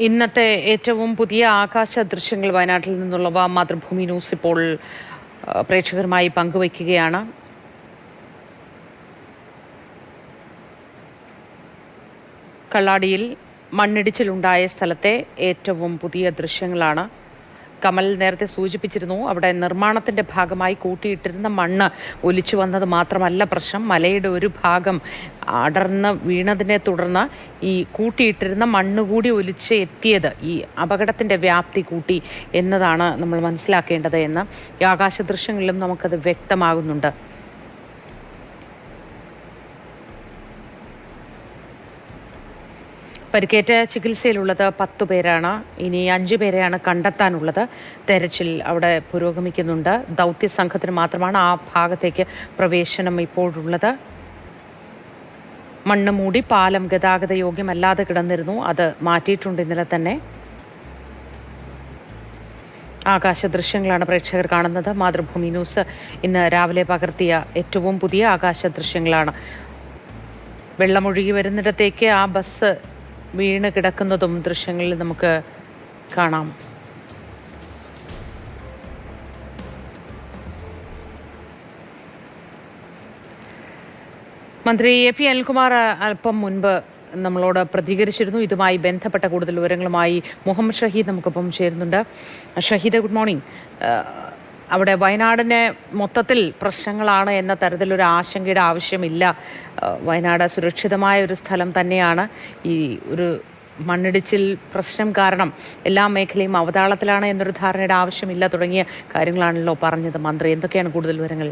ഇന്നത്തെ ഏറ്റവും പുതിയ ആകാശ ദൃശ്യങ്ങൾ വയനാട്ടിൽ നിന്നുള്ളവ മാതൃഭൂമി ന്യൂസ് ഇപ്പോൾ പ്രേക്ഷകരുമായി പങ്കുവയ്ക്കുകയാണ്. കള്ളാടിയിൽ മണ്ണിടിച്ചിലുണ്ടായ സ്ഥലത്തെ ഏറ്റവും പുതിയ ദൃശ്യങ്ങളാണ്. കമൽ നേരത്തെ സൂചിപ്പിച്ചിരുന്നു, അവിടെ നിർമ്മാണത്തിൻ്റെ ഭാഗമായി കൂട്ടിയിട്ടിരുന്ന മണ്ണ് ഒലിച്ചു വന്നത് മാത്രമല്ല പ്രശ്നം, മലയുടെ ഒരു ഭാഗം അടർന്ന് വീണതിനെ തുടർന്ന് ഈ കൂട്ടിയിട്ടിരുന്ന മണ്ണ് കൂടി ഒലിച്ച് എത്തിയത് ഈ അപകടത്തിൻ്റെ വ്യാപ്തി കൂട്ടി എന്നതാണ് നമ്മൾ മനസ്സിലാക്കേണ്ടത് എന്ന് ഈ ആകാശ ദൃശ്യങ്ങളിലും നമുക്കത് വ്യക്തമാകുന്നുണ്ട്. പരിക്കേറ്റ് ചികിത്സയിലുള്ളത് 10 പേരാണ്. ഇനി 5 പേരെയാണ് കണ്ടെത്താനുള്ളത്. തെരച്ചിൽ അവിടെ പുരോഗമിക്കുന്നുണ്ട്. ദൗത്യ സംഘത്തിന് മാത്രമാണ് ആ ഭാഗത്തേക്ക് പ്രവേശനം ഇപ്പോഴുള്ളത്. മണ്ണ് മൂടി പാലം ഗതാഗത യോഗ്യമല്ലാതെ കിടന്നിരുന്നു, അത് മാറ്റിയിട്ടുണ്ട് ഇന്നലെ തന്നെ. ആകാശ ദൃശ്യങ്ങളാണ് പ്രേക്ഷകർ കാണുന്നത്. മാതൃഭൂമി ന്യൂസ് ഇന്ന് രാവിലെ പകർത്തിയ ഏറ്റവും പുതിയ ആകാശ ദൃശ്യങ്ങളാണ്. വെള്ളമൊഴുകി വരുന്നിടത്തേക്ക് ആ ബസ് വീണ് കിടക്കുന്നതും ദൃശ്യങ്ങളിൽ നമുക്ക് കാണാം. മന്ത്രി എ പി അനിൽകുമാർ അല്പം മുൻപ് നമ്മളോട് പ്രതികരിച്ചിരുന്നു. ഇതുമായി ബന്ധപ്പെട്ട കൂടുതൽ വിവരങ്ങളുമായി മുഹമ്മദ് ഷഹീദ് നമുക്കൊപ്പം ചേരുന്നുണ്ട്. Shahid, good morning. അവിടെ വയനാടിന് മൊത്തത്തിൽ പ്രശ്നങ്ങളാണ് എന്ന തരത്തിലൊരു ആശങ്കയുടെ ആവശ്യമില്ല. വയനാട് സുരക്ഷിതമായ ഒരു സ്ഥലം തന്നെയാണ്. ഈ ഒരു മണ്ണിടിച്ചിൽ പ്രശ്നം കാരണം എല്ലാ മേഖലയും അവതാളത്തിലാണ് എന്നൊരു ധാരണയുടെ ആവശ്യമില്ല തുടങ്ങിയ കാര്യങ്ങളാണല്ലോ പറഞ്ഞത് മന്ത്രി. എന്തൊക്കെയാണ് കൂടുതൽ വിവരങ്ങൾ?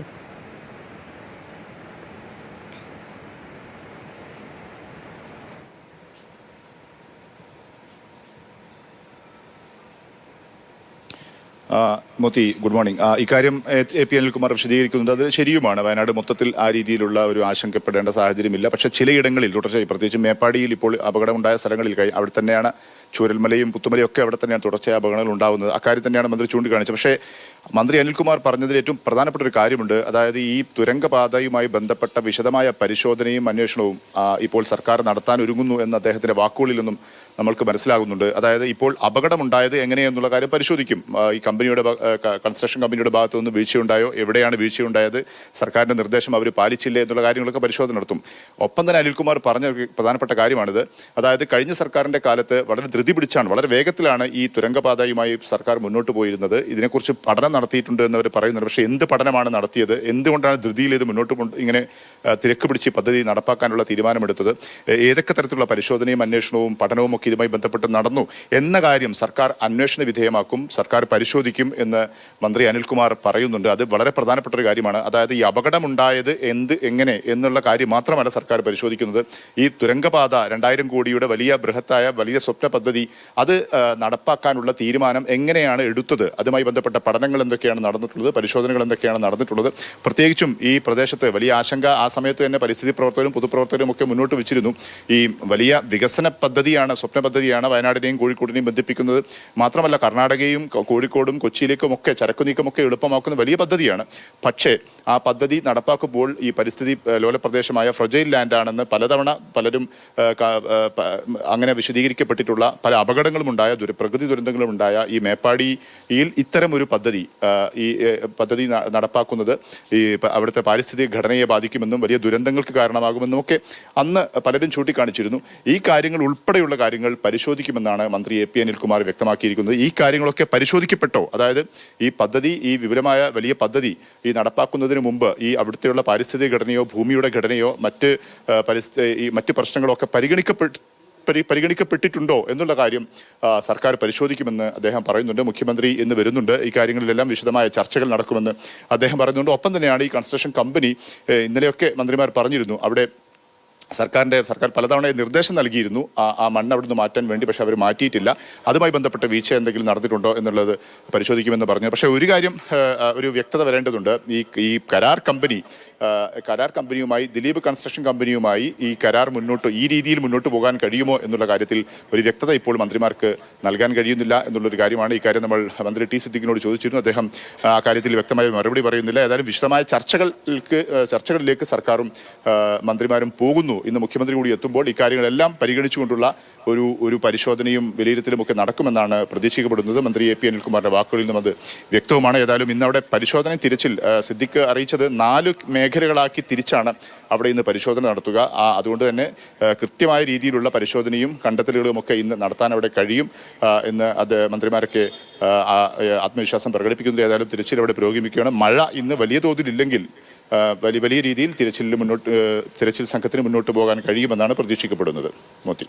Moti, good morning. ഇക്കാര്യം എ പി അനിൽകുമാർ വിശദീകരിക്കുന്നുണ്ട്. അത് ശരിയുമാണ്. വയനാട് മൊത്തത്തിൽ ആ രീതിയിലുള്ള ഒരു ആശങ്കപ്പെടേണ്ട സാഹചര്യമില്ല. പക്ഷേ ചിലയിടങ്ങളിൽ തുടർച്ചയായി, പ്രത്യേകിച്ച് മേപ്പാടിയിൽ ഇപ്പോൾ അപകടമുണ്ടായ സ്ഥലങ്ങളിൽ അവിടെ തന്നെയാണ് ചൂരൽമലയും പുത്തുമലയും ഒക്കെ അവിടെ തന്നെയാണ് തുടർച്ചയായ അപകടങ്ങൾ ഉണ്ടാകുന്നത്. അക്കാര്യം തന്നെയാണ് മന്ത്രി ചൂണ്ടിക്കാണിച്ചത്. പക്ഷേ മന്ത്രി അനിൽകുമാർ പറഞ്ഞതിൽ ഏറ്റവും പ്രധാനപ്പെട്ട ഒരു കാര്യമുണ്ട്. അതായത് ഈ തുരങ്കപാതയുമായി ബന്ധപ്പെട്ട വിശദമായ പരിശോധനയും അന്വേഷണവും ഇപ്പോൾ സർക്കാർ നടത്താൻ ഒരുങ്ങുന്നു എന്ന് അദ്ദേഹത്തിന്റെ വാക്കുകളിൽ നിന്നും നമ്മൾക്ക് മനസ്സിലാകുന്നുണ്ട്. അതായത് ഇപ്പോൾ അപകടമുണ്ടായത് എങ്ങനെയെന്നുള്ള കാര്യം പരിശോധിക്കും. ഈ കമ്പനിയുടെ കൺസ്ട്രക്ഷൻ കമ്പനിയുടെ ഭാഗത്തു നിന്ന് വീഴ്ചയുണ്ടായോ, എവിടെയാണ് വീഴ്ചയുണ്ടായത്, സർക്കാരിന്റെ നിർദ്ദേശം അവർ പാലിച്ചില്ലേ എന്നുള്ള കാര്യങ്ങളൊക്കെ പരിശോധന നടത്തും. ഒപ്പം തന്നെ അനിൽകുമാർ പറഞ്ഞ പ്രധാനപ്പെട്ട കാര്യമാണിത്. അതായത് കഴിഞ്ഞ സർക്കാരിന്റെ കാലത്ത് വളരെ ധൃതി പിടിച്ചാണ്, വളരെ വേഗത്തിലാണ് ഈ തുരങ്കപാതയുമായി സർക്കാർ മുന്നോട്ട് പോയിരുന്നത്. ഇതിനെക്കുറിച്ച് പഠനം നടത്തിയിട്ടുണ്ട് എന്നവർ പറയുന്നുണ്ട്. പക്ഷേ എന്ത് പഠനമാണ് നടത്തിയത്, എന്തുകൊണ്ടാണ് ധൃതിയിൽ ഇത് മുന്നോട്ട് ഇങ്ങനെ തിരക്ക് പിടിച്ച് പദ്ധതി നടപ്പാക്കാനുള്ള തീരുമാനമെടുത്തത്, ഏതൊക്കെ തരത്തിലുള്ള പരിശോധനയും അന്വേഷണവും പഠനവും ഒക്കെ ഇതുമായി ബന്ധപ്പെട്ട് നടന്നു എന്ന കാര്യം സർക്കാർ അന്വേഷണ വിധേയമാക്കും, സർക്കാർ പരിശോധിക്കും എന്ന് മന്ത്രി അനിൽകുമാർ പറയുന്നുണ്ട്. അത് വളരെ പ്രധാനപ്പെട്ട ഒരു കാര്യമാണ്. അതായത് ഈ അപകടമുണ്ടായത് എങ്ങനെ എന്നുള്ള കാര്യം മാത്രമല്ല സർക്കാർ പരിശോധിക്കുന്നത്. ഈ തുരങ്കപാത 2000 കോടിയുടെ ബൃഹത്തായ വലിയ സ്വപ്ന പദ്ധതി അത് നടപ്പാക്കാനുള്ള തീരുമാനം എങ്ങനെയാണ് എടുത്തത്, അതുമായി ബന്ധപ്പെട്ട പഠനങ്ങൾ എന്തൊക്കെയാണ് നടന്നിട്ടുള്ളത്, പരിശോധനകൾ എന്തൊക്കെയാണ് നടന്നിട്ടുള്ളത്. പ്രത്യേകിച്ചും ഈ പ്രദേശത്ത് വലിയ ആശങ്ക ആ സമയത്ത് തന്നെ പരിസ്ഥിതി പ്രവർത്തകരും പൊതുപ്രവർത്തകരും ഒക്കെ മുന്നോട്ട് വെച്ചിരുന്നു. ഈ വലിയ വികസന പദ്ധതിയാണ്, സ്വപ്ന പദ്ധതിയാണ് വയനാടിനെയും കോഴിക്കോടിനെയും ബന്ധിപ്പിക്കുന്നത്. മാത്രമല്ല കർണാടകയും കോഴിക്കോടും കൊച്ചിയിലേക്കും ഒക്കെ ചരക്കു നീക്കമൊക്കെ എളുപ്പമാക്കുന്ന വലിയ പദ്ധതിയാണ്. പക്ഷേ ആ പദ്ധതി നടപ്പാക്കുമ്പോൾ ഈ പരിസ്ഥിതി ലോല പ്രദേശമായ ഫ്രജൈൽ ലാൻഡാണെന്ന് പലതവണ പലരും അങ്ങനെ വിശദീകരിക്കപ്പെട്ടിട്ടുള്ള പല അപകടങ്ങളും ഉണ്ടായ പ്രകൃതി ദുരന്തങ്ങളും ഉണ്ടായ ഈ മേപ്പാടിയിൽ ഇത്തരം ഒരു പദ്ധതി നടപ്പാക്കുന്നത് ഈ അവിടുത്തെ പാരിസ്ഥിതിക ഘടനയെ ബാധിക്കുമെന്നും വലിയ ദുരന്തങ്ങൾക്ക് കാരണമാകുമെന്നും ഒക്കെ അന്ന് പലരും ചൂണ്ടിക്കാണിച്ചിരുന്നു. ഈ കാര്യങ്ങൾ ഉൾപ്പെടെയുള്ള കാര്യങ്ങൾ പരിശോധിക്കുമെന്നാണ് മന്ത്രി എ പി അനിൽകുമാർ വ്യക്തമാക്കിയിരിക്കുന്നത്. ഈ കാര്യങ്ങളൊക്കെ പരിശോധിക്കപ്പെട്ടോ, അതായത് ഈ പദ്ധതി, ഈ വിപുലമായ വലിയ പദ്ധതി ഈ നടപ്പാക്കുന്നതിന് മുമ്പ് ഈ അവിടുത്തെയുള്ള പാരിസ്ഥിതിക ഘടനയോ ഭൂമിയുടെ ഘടനയോ മറ്റ് പ്രശ്നങ്ങളോ ഒക്കെ പരിഗണിക്കപ്പെട്ടിട്ടുണ്ടോ എന്നുള്ള കാര്യം സർക്കാർ പരിശോധിക്കുമെന്ന് അദ്ദേഹം പറയുന്നുണ്ട്. മുഖ്യമന്ത്രി ഇന്ന് വരുന്നുണ്ട്. ഈ കാര്യങ്ങളിലെല്ലാം വിശദമായ ചർച്ചകൾ നടക്കുമെന്ന് അദ്ദേഹം പറയുന്നുണ്ട്. ഒപ്പം തന്നെയാണ് ഈ കൺസ്ട്രക്ഷൻ കമ്പനി, ഇന്നലെയൊക്കെ മന്ത്രിമാർ പറഞ്ഞിരുന്നു, അവിടെ സർക്കാർ പലതവണ നിർദ്ദേശം നൽകിയിരുന്നു ആ മണ്ണ് അവിടെ നിന്ന് മാറ്റാൻ വേണ്ടി. പക്ഷെ അവർ മാറ്റിയിട്ടില്ല. അതുമായി ബന്ധപ്പെട്ട വീഴ്ച എന്തെങ്കിലും നടന്നിട്ടുണ്ടോ എന്നുള്ളത് പരിശോധിക്കുമെന്ന് പറഞ്ഞു. പക്ഷേ ഒരു കാര്യം, ഒരു വ്യക്തത വരേണ്ടതുണ്ട്. ഈ കരാർ കമ്പനി കരാർ കമ്പനിയുമായി, ദിലീപ് കൺസ്ട്രക്ഷൻ കമ്പനിയുമായി ഈ കരാർ ഈ രീതിയിൽ മുന്നോട്ട് പോകാൻ കഴിയുമോ എന്നുള്ള കാര്യത്തിൽ ഒരു വ്യക്തത ഇപ്പോൾ മന്ത്രിമാർക്ക് നൽകാൻ കഴിയുന്നില്ല എന്നുള്ളൊരു കാര്യമാണ്. ഈ കാര്യം നമ്മൾ മന്ത്രി ടി സിദ്ദിഖിനോട് ചോദിച്ചിരുന്നു. അദ്ദേഹം ആ കാര്യത്തിൽ വ്യക്തമായ മറുപടി പറയുന്നില്ല. ഏതായാലും വിശദമായ ചർച്ചകളിലേക്ക് സർക്കാരും മന്ത്രിമാരും പോകുന്നു. ഇന്ന് മുഖ്യമന്ത്രി കൂടി എത്തുമ്പോൾ ഇക്കാര്യങ്ങളെല്ലാം പരിഗണിച്ചുകൊണ്ടുള്ള ഒരു പരിശോധനയും വിലയിരുത്തലും ഒക്കെ നടക്കുമെന്നാണ് പ്രതീക്ഷിക്കപ്പെടുന്നത്. മന്ത്രി എ പി അനിൽകുമാറിന്റെ വാക്കുകളിൽ നിന്നും അത് വ്യക്തവുമാണ്. ഏതായാലും ഇന്ന് അവിടെ പരിശോധന തിരച്ചിൽ സിദ്ദിഖ് അറിയിച്ചത് 4 മേഖലകളാക്കി തിരിച്ചാണ് അവിടെ ഇന്ന് പരിശോധന നടത്തുക. അതുകൊണ്ട് തന്നെ കൃത്യമായ രീതിയിലുള്ള പരിശോധനയും കണ്ടെത്തലുകളും ഒക്കെ ഇന്ന് നടത്താൻ അവിടെ കഴിയും എന്ന് അത് മന്ത്രിമാരൊക്കെ ആത്മവിശ്വാസം പ്രകടിപ്പിക്കുന്നു. ഏതായാലും തിരച്ചിൽ അവിടെ പുരോഗമിക്കുകയാണ്. മഴ ഇന്ന് വലിയ തോതിലില്ലെങ്കിൽ വലിയ രീതിയിൽ തിരച്ചിൽ സംഘത്തിന് മുന്നോട്ട് പോകാൻ കഴിയുമെന്നാണ് പ്രതീക്ഷിക്കപ്പെടുന്നത്. മോത്തി.